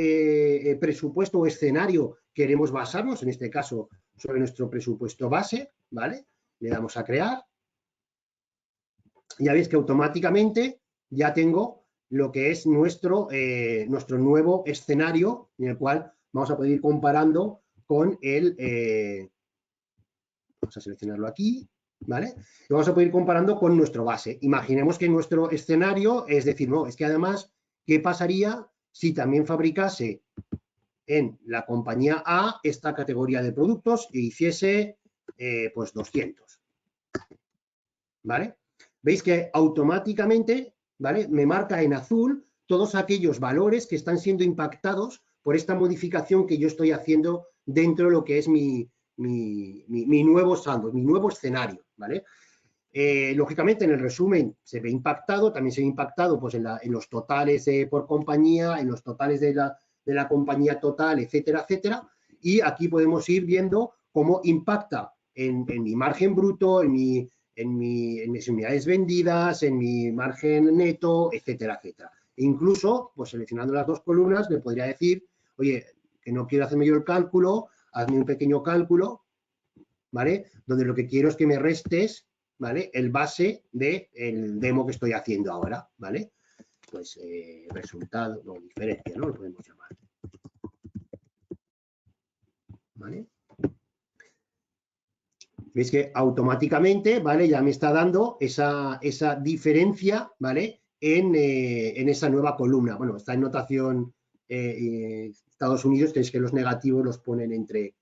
presupuesto o escenario queremos basarnos, en este caso sobre nuestro presupuesto base, ¿vale? Le damos a crear. Ya veis que automáticamente ya tengo lo que es nuestro nuevo escenario en el cual vamos a poder ir comparando con vamos a seleccionarlo aquí, ¿vale? Y vamos a poder ir comparando con nuestro base. Imaginemos que nuestro escenario es decir, no, es que además, ¿qué pasaría si también fabricase en la compañía A esta categoría de productos e hiciese pues 200? ¿Vale? Veis que automáticamente, ¿vale? Me marca en azul todos aquellos valores que están siendo impactados por esta modificación que yo estoy haciendo dentro de lo que es mi nuevo sandbox, mi nuevo escenario, ¿vale? Lógicamente, en el resumen se ve impactado, también se ve impactado pues, en los totales por compañía, en los totales de la compañía total, etcétera, etcétera. Y aquí podemos ir viendo cómo impacta en mi margen bruto, en mis unidades vendidas, en mi margen neto, etcétera, etcétera. E incluso, pues seleccionando las dos columnas, le podría decir, oye, que no quiero hacerme yo el cálculo, hazme un pequeño cálculo, ¿vale? Donde lo que quiero es que me restes, ¿vale? El base del demo que estoy haciendo ahora, ¿vale? Pues resultado, no, diferencia, ¿no? Lo podemos llamar. ¿Vale? Veis que automáticamente, ¿vale? Ya me está dando esa diferencia, ¿vale? En esa nueva columna. Bueno, está en notación Estados Unidos, que es que los negativos los ponen entre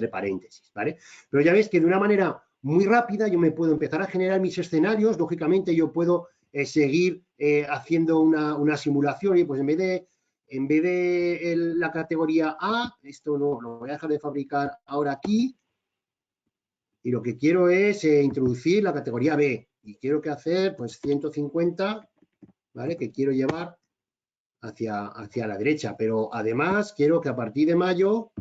paréntesis, ¿vale? Pero ya veis que de una manera muy rápida yo me puedo empezar a generar mis escenarios. Lógicamente yo puedo seguir haciendo una simulación y pues en vez de la categoría A, esto no lo voy a dejar de fabricar ahora aquí, y lo que quiero es introducir la categoría B. y quiero que hacer pues 150, ¿vale? Que quiero llevar hacia la derecha, pero además quiero que a partir de mayo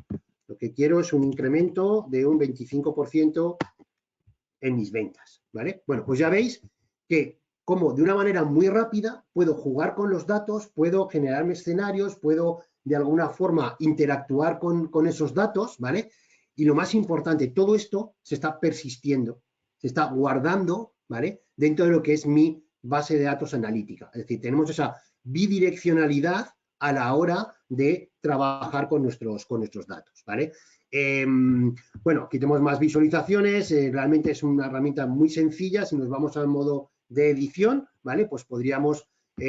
lo que quiero es un incremento de un 25% en mis ventas, ¿vale? Bueno, pues ya veis que como de una manera muy rápida puedo jugar con los datos, puedo generarme escenarios, puedo de alguna forma interactuar con esos datos, ¿vale? Y lo más importante, todo esto se está persistiendo, se está guardando, ¿vale? Dentro de lo que es mi base de datos analítica. Es decir, tenemos esa bidireccionalidad a la hora de trabajar con nuestros datos, ¿vale? Bueno, aquí tenemos más visualizaciones, realmente es una herramienta muy sencilla. Si nos vamos al modo de edición, ¿vale? Pues podríamos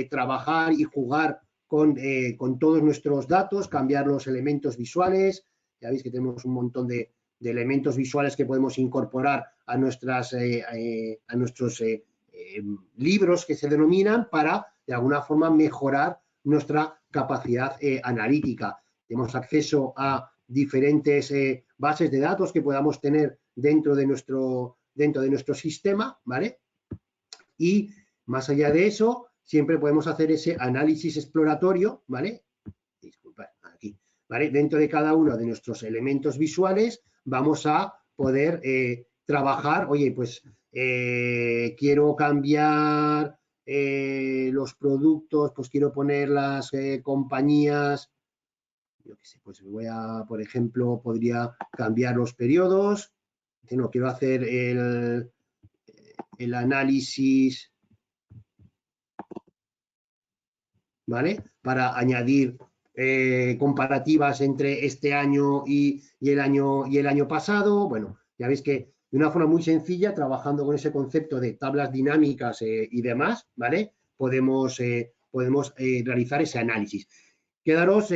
trabajar y jugar con todos nuestros datos, cambiar los elementos visuales. Ya veis que tenemos un montón de elementos visuales que podemos incorporar a nuestros libros que se denominan para, de alguna forma, mejorar nuestra capacidad analítica. Tenemos acceso a diferentes bases de datos que podamos tener dentro de nuestro sistema, ¿vale? Y más allá de eso, siempre podemos hacer ese análisis exploratorio, ¿vale? Disculpad, aquí, ¿vale? Dentro de cada uno de nuestros elementos visuales vamos a poder trabajar, oye, pues quiero cambiar los productos, pues quiero poner las compañías, yo qué sé, pues voy a, por ejemplo, podría cambiar los periodos, no, quiero hacer el análisis, ¿vale? Para añadir comparativas entre este año y el año pasado. Bueno, ya veis que de una forma muy sencilla, trabajando con ese concepto de tablas dinámicas y demás, ¿vale? Podemos realizar ese análisis. Quedaros,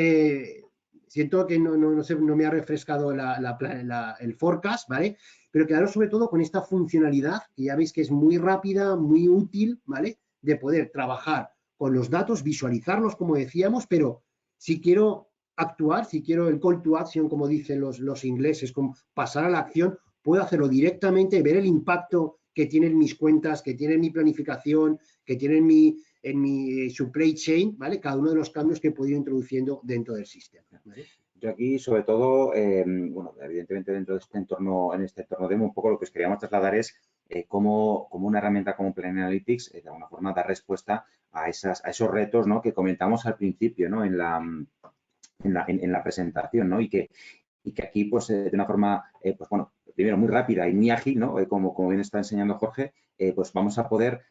siento que no me ha refrescado el forecast, ¿vale? Pero quedaros sobre todo con esta funcionalidad, que ya veis que es muy rápida, muy útil, ¿vale? De poder trabajar con los datos, visualizarlos, como decíamos, pero si quiero actuar, si quiero el call to action, como dicen los ingleses, como pasar a la acción, puedo hacerlo directamente, ver el impacto que tienen mis cuentas, que tiene mi planificación, que tiene en mi supply chain, ¿vale? Cada uno de los cambios que he podido ir introduciendo dentro del sistema, ¿vale? Yo aquí, sobre todo, bueno, evidentemente dentro de este entorno, en este entorno demo, un poco lo que os queríamos trasladar es cómo una herramienta como Plan Analytics, de alguna forma, da respuesta a esos retos, ¿no? Que comentamos al principio, ¿no? En la presentación, ¿no? Y que aquí, pues, de una forma, pues, bueno, primero muy rápida y muy ágil, ¿no? Como bien está enseñando Jorge, pues vamos a poder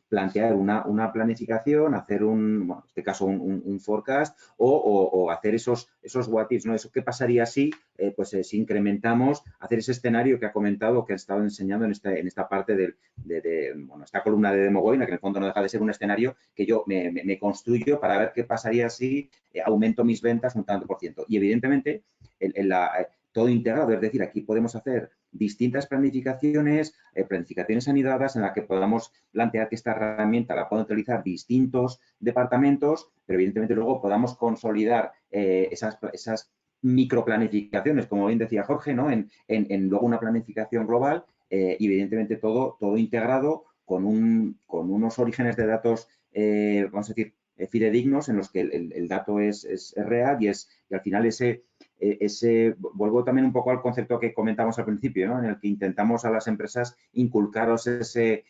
plantear una planificación, hacer bueno, en este caso un forecast o hacer esos what ifs, ¿no? Eso qué pasaría si, pues, si incrementamos, hacer ese escenario que ha comentado, que ha estado enseñando en esta parte bueno, esta columna de DemoGoina, que en el fondo no deja de ser un escenario que yo me construyo para ver qué pasaría si aumento mis ventas un tanto por ciento. Y evidentemente, todo integrado, es decir, aquí podemos hacer distintas planificaciones anidadas en las que podamos plantear que esta herramienta la pueden utilizar distintos departamentos, pero evidentemente luego podamos consolidar esas microplanificaciones, como bien decía Jorge, ¿no? En luego una planificación global y evidentemente todo integrado con unos orígenes de datos, vamos a decir, fidedignos en los que el dato es real y al final vuelvo también un poco al concepto que comentamos al principio, ¿no? En el que intentamos a las empresas inculcaros ese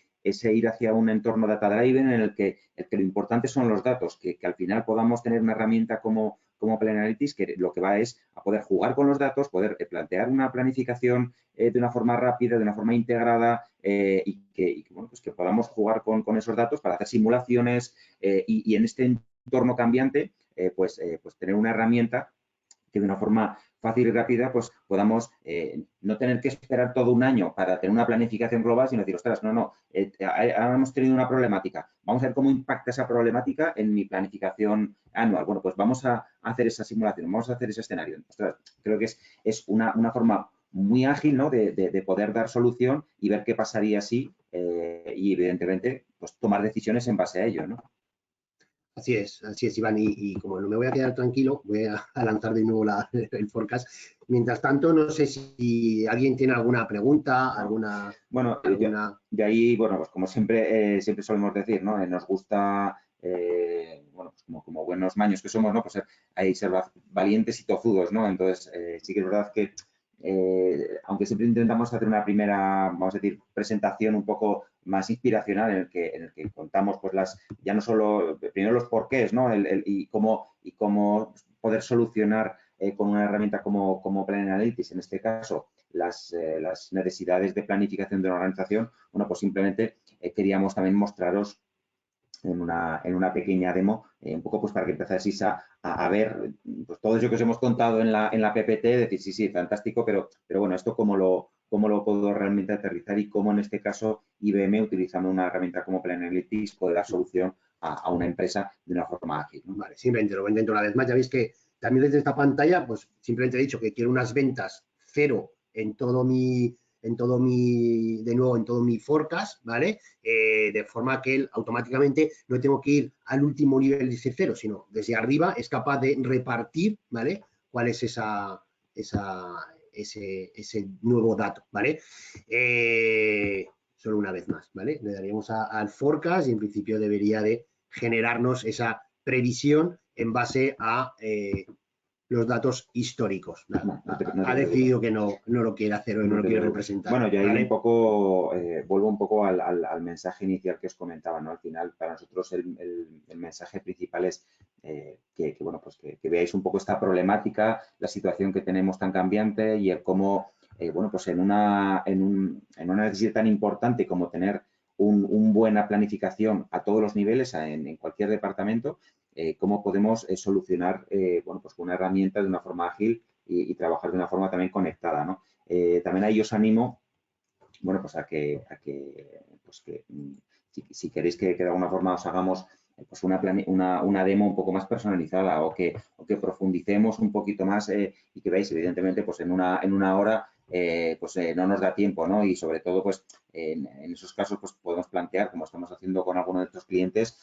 ir hacia un entorno data driven en el que lo importante son los datos, que al final podamos tener una herramienta como Plan Analytics que lo que va es a poder jugar con los datos, poder plantear una planificación de una forma rápida, de una forma integrada y que bueno, pues que podamos jugar con esos datos para hacer simulaciones y en este entorno cambiante pues tener una herramienta que de una forma fácil y rápida pues podamos no tener que esperar todo un año para tener una planificación global, sino decir, ostras, ahora hemos tenido una problemática, vamos a ver cómo impacta esa problemática en mi planificación anual. Bueno, pues vamos a hacer esa simulación, vamos a hacer ese escenario. Ostras, creo que es una forma muy ágil, ¿no? de poder dar solución y ver qué pasaría si y evidentemente pues tomar decisiones en base a ello, ¿no? Así es, Iván. Y como no me voy a quedar tranquilo, voy a lanzar de nuevo el forecast. Mientras tanto, no sé si alguien tiene alguna pregunta, alguna... Bueno, de ahí, bueno, pues como siempre, siempre solemos decir, ¿no? Nos gusta, bueno, pues como buenos maños que somos, ¿no? Pues hay ser valientes y tozudos, ¿no? Entonces, sí que es verdad que, aunque siempre intentamos hacer una primera, vamos a decir, presentación un poco más inspiracional en el que contamos, pues ya no solo, primero los porqués, ¿no? Y cómo poder solucionar con una herramienta como Plan Analytics, en este caso, las necesidades de planificación de una organización, bueno, pues simplemente queríamos también mostraros en una pequeña demo, un poco pues para que empezaseis a ver pues, todo eso que os hemos contado en la PPT, decir, sí, fantástico, pero bueno, esto cómo lo puedo realmente aterrizar y cómo en este caso IBM, utilizando una herramienta como Plan Analytics, puede dar solución a una empresa de una forma ágil, ¿no? Vale, simplemente lo intento una vez más. Ya veis que también desde esta pantalla, pues simplemente he dicho que quiero unas ventas cero en todo mi, de nuevo, en todo mi forecast, ¿vale? De forma que él automáticamente no tengo que ir al último nivel y decir cero, sino desde arriba es capaz de repartir, ¿vale? ¿Cuál es ese nuevo dato, ¿vale? Solo una vez más, ¿vale? Le daríamos al forecast y en principio debería de generarnos esa previsión en base a los datos históricos. Ha decidido que no lo quiere hacer o no lo quiere representar. Bueno, yo ahí ¿vale? un poco, vuelvo un poco al mensaje inicial que os comentaba, ¿no? Al final, para nosotros el mensaje principal es bueno, pues que veáis un poco esta problemática, la situación que tenemos tan cambiante y el cómo, bueno, pues en una necesidad tan importante como tener una buena planificación a todos los niveles, en cualquier departamento, cómo podemos solucionar, bueno, pues con una herramienta de una forma ágil y trabajar de una forma también conectada, ¿no? También ahí os animo, bueno, pues a que si queréis que de alguna forma os hagamos pues una demo un poco más personalizada o que profundicemos un poquito más y que veáis, evidentemente, pues en una hora no nos da tiempo, ¿no? Y sobre todo, pues en esos casos, pues podemos plantear, como estamos haciendo con algunos de nuestros clientes,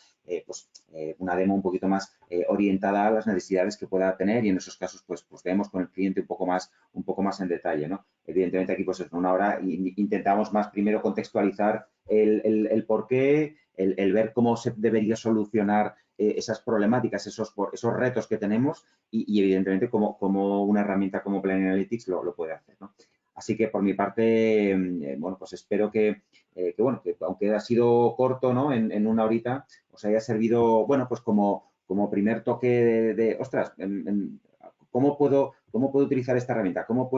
una demo un poquito más orientada a las necesidades que pueda tener y en esos casos, pues vemos con el cliente un poco más en detalle, ¿no? Evidentemente aquí, pues en una hora intentamos más primero contextualizar el porqué, el ver cómo se debería solucionar esas problemáticas, esos retos que tenemos y evidentemente cómo una herramienta como Plan Analytics lo puede hacer, ¿no? Así que por mi parte, bueno, pues espero que aunque ha sido corto, ¿no? En una horita, os haya servido, bueno, pues como primer toque de ostras, ¿cómo puedo utilizar esta herramienta? ¿Cómo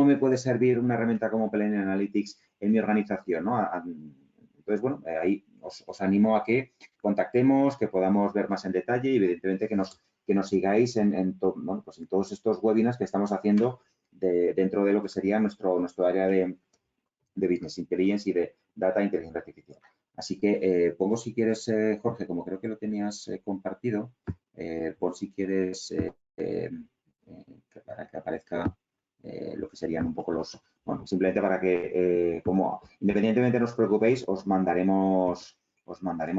me puede servir una herramienta como Plan Analytics en mi organización, ¿no? Entonces, bueno, ahí os animo a que contactemos, que podamos ver más en detalle y evidentemente que nos sigáis bueno, pues en todos estos webinars que estamos haciendo dentro de lo que sería nuestro área de Business Intelligence y de Data Inteligencia Artificial. Así que pongo si quieres, Jorge, como creo que lo tenías compartido, por si quieres para que aparezca lo que serían un poco bueno, simplemente para que, como independientemente no os preocupéis, os mandaremos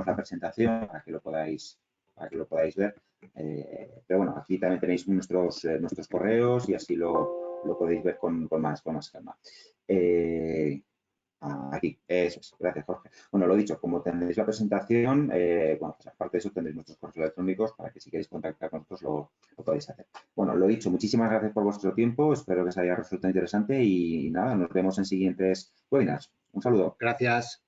la presentación para que lo podáis ver. Pero bueno, aquí también tenéis nuestros correos y así lo podéis ver con más calma. Aquí, eso es. Gracias, Jorge. Bueno, lo dicho, como tendréis la presentación, bueno, pues aparte de eso tendréis nuestros correos electrónicos para que si queréis contactar con nosotros lo podéis hacer. Bueno, lo dicho, muchísimas gracias por vuestro tiempo, espero que os haya resultado interesante y nada, nos vemos en siguientes webinars. Un saludo. Gracias.